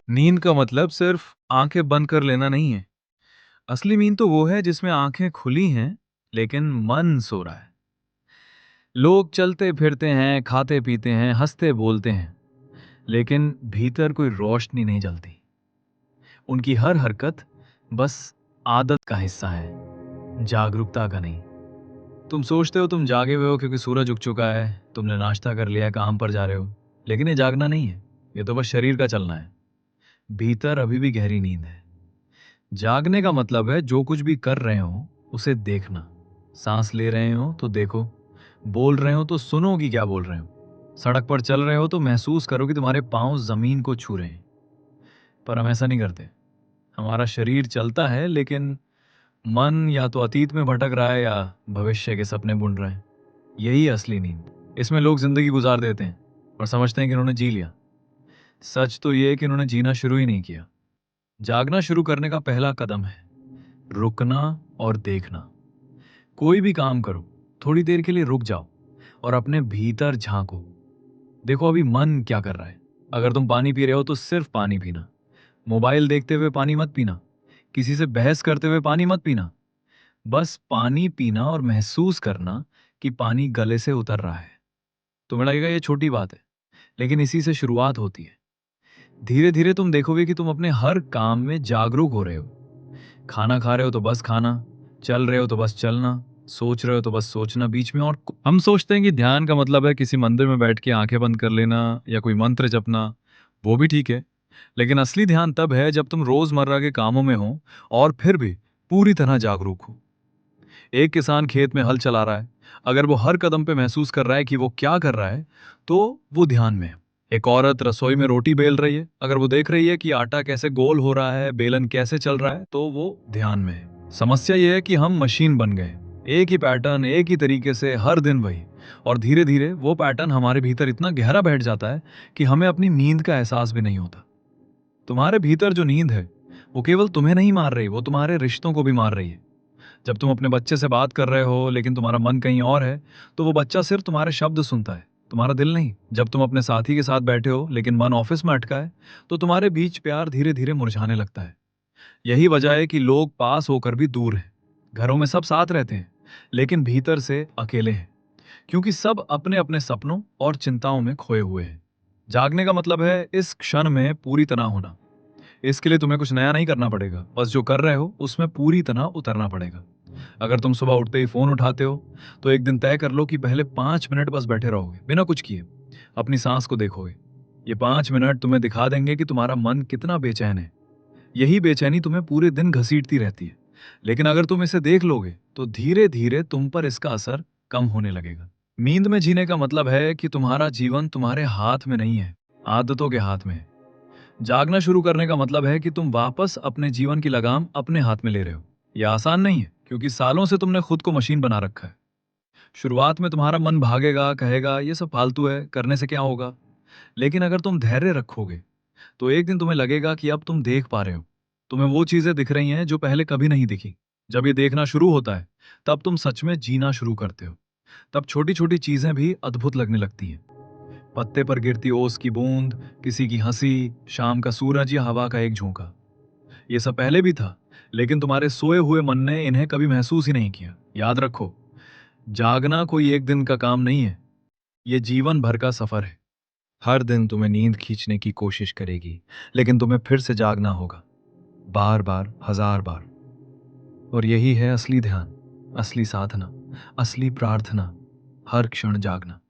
नींद का मतलब सिर्फ आंखें बंद कर लेना नहीं है। असली नींद तो वो है जिसमें आंखें खुली हैं लेकिन मन सो रहा है। लोग चलते फिरते हैं, खाते पीते हैं, हंसते बोलते हैं, लेकिन भीतर कोई रोशनी नहीं जलती। उनकी हर हरकत बस आदत का हिस्सा है, जागरूकता का नहीं। तुम सोचते हो तुम जागे हुए हो क्योंकि सूरज उग चुका है, तुमने नाश्ता कर लिया, काम पर जा रहे हो, लेकिन ये जागना नहीं है। ये तो बस शरीर का चलना है। भीतर अभी भी गहरी नींद है। जागने का मतलब है जो कुछ भी कर रहे हो उसे देखना। सांस ले रहे हो तो देखो, बोल रहे हो तो सुनो कि क्या बोल रहे हो, सड़क पर चल रहे हो तो महसूस करो कि तुम्हारे पांव जमीन को छू रहे हैं। पर हम ऐसा नहीं करते। हमारा शरीर चलता है लेकिन मन या तो अतीत में भटक रहा है या भविष्य के सपने बुन रहा है। यही असली नींद। इसमें लोग जिंदगी गुजार देते हैं और समझते हैं कि उन्होंने जी लिया। सच तो यह है कि उन्होंने जीना शुरू ही नहीं किया। जागना शुरू करने का पहला कदम है रुकना और देखना। कोई भी काम करो, थोड़ी देर के लिए रुक जाओ और अपने भीतर झांको। देखो अभी मन क्या कर रहा है। अगर तुम पानी पी रहे हो तो सिर्फ पानी पीना। मोबाइल देखते हुए पानी मत पीना। किसी से बहस करते हुए पानी मत पीना। बस पानी पीना और महसूस करना कि पानी गले से उतर रहा है। तुम्हें लगेगा ये छोटी बात है, लेकिन इसी से शुरुआत होती है। धीरे धीरे तुम देखोगे कि तुम अपने हर काम में जागरूक हो रहे हो। खाना खा रहे हो तो बस खाना, चल रहे हो तो बस चलना, सोच रहे हो तो बस सोचना बीच में। और हम सोचते हैं कि ध्यान का मतलब है किसी मंदिर में बैठ के आंखें बंद कर लेना या कोई मंत्र जपना। वो भी ठीक है, लेकिन असली ध्यान तब है जब तुम रोजमर्रा के कामों में हो और फिर भी पूरी तरह जागरूक हो। एक किसान खेत में हल चला रहा है। अगर वो हर कदम पे महसूस कर रहा है कि वो क्या कर रहा है, तो वो ध्यान में है। एक औरत रसोई में रोटी बेल रही है। अगर वो देख रही है कि आटा कैसे गोल हो रहा है, बेलन कैसे चल रहा है, तो वो ध्यान में है। समस्या ये है कि हम मशीन बन गए। एक ही पैटर्न, एक ही तरीके से हर दिन वही। और धीरे धीरे वो पैटर्न हमारे भीतर इतना गहरा बैठ जाता है कि हमें अपनी नींद का एहसास भी नहीं होता। तुम्हारे भीतर जो नींद है वो केवल तुम्हें नहीं मार रही, वो तुम्हारे रिश्तों को भी मार रही है। जब तुम अपने बच्चे से बात कर रहे हो लेकिन तुम्हारा मन कहीं और है, तो वो बच्चा सिर्फ तुम्हारे शब्द सुनता है, तुम्हारा दिल नहीं। जब तुम अपने साथी के साथ बैठे हो लेकिन मन ऑफिस में अटका है, तो तुम्हारे बीच प्यार धीरे धीरे मुरझाने लगता है। यही वजह है कि लोग पास होकर भी दूर हैं। घरों में सब साथ रहते हैं, लेकिन भीतर से अकेले हैं, क्योंकि सब अपने अपने सपनों और चिंताओं में खोए हुए हैं। जागने का मतलब है इस क्षण में पूरी तरह होना। इसके लिए तुम्हें कुछ नया नहीं करना पड़ेगा, बस जो कर रहे हो उसमें पूरी तरह उतरना पड़ेगा। अगर तुम सुबह उठते ही फोन उठाते हो, तो एक दिन तय कर लो कि पहले 5 मिनट बस बैठे रहोगे बिना कुछ किए। अपनी सांस को देखोगे। ये 5 मिनट तुम्हें दिखा देंगे कि तुम्हारा मन कितना बेचैन है। यही बेचैनी तुम्हें पूरे दिन घसीटती रहती है। लेकिन अगर तुम इसे देख लोगे तो धीरे धीरे तुम पर इसका असर कम होने लगेगा। नींद में जीने का मतलब है कि तुम्हारा जीवन तुम्हारे हाथ में नहीं है, आदतों के हाथ में है। जागना शुरू करने का मतलब है कि तुम वापस अपने जीवन की लगाम अपने हाथ में ले रहे हो। यह आसान नहीं है, क्योंकि सालों से तुमने खुद को मशीन बना रखा है। शुरुआत में तुम्हारा मन भागेगा, कहेगा ये सब फालतू है, करने से क्या होगा। लेकिन अगर तुम धैर्य रखोगे, तो एक दिन तुम्हें लगेगा कि अब तुम देख पा रहे हो। तुम्हें वो चीजें दिख रही हैं जो पहले कभी नहीं दिखी। जब ये देखना शुरू होता है, तब तुम सच में जीना शुरू करते हो। तब छोटी छोटी चीजें भी अद्भुत लगने लगती हैं। पत्ते पर गिरती ओस की बूंद, किसी की हंसी, शाम का सूरज या हवा का एक झोंका। ये सब पहले भी था, लेकिन तुम्हारे सोए हुए मन ने इन्हें कभी महसूस ही नहीं किया। याद रखो, जागना कोई एक दिन का काम नहीं है, ये जीवन भर का सफर है। हर दिन तुम्हें नींद खींचने की कोशिश करेगी, लेकिन तुम्हें फिर से जागना होगा, बार बार, हजार बार। और यही है असली ध्यान, असली साधना, असली प्रार्थना, हर क्षण जागना।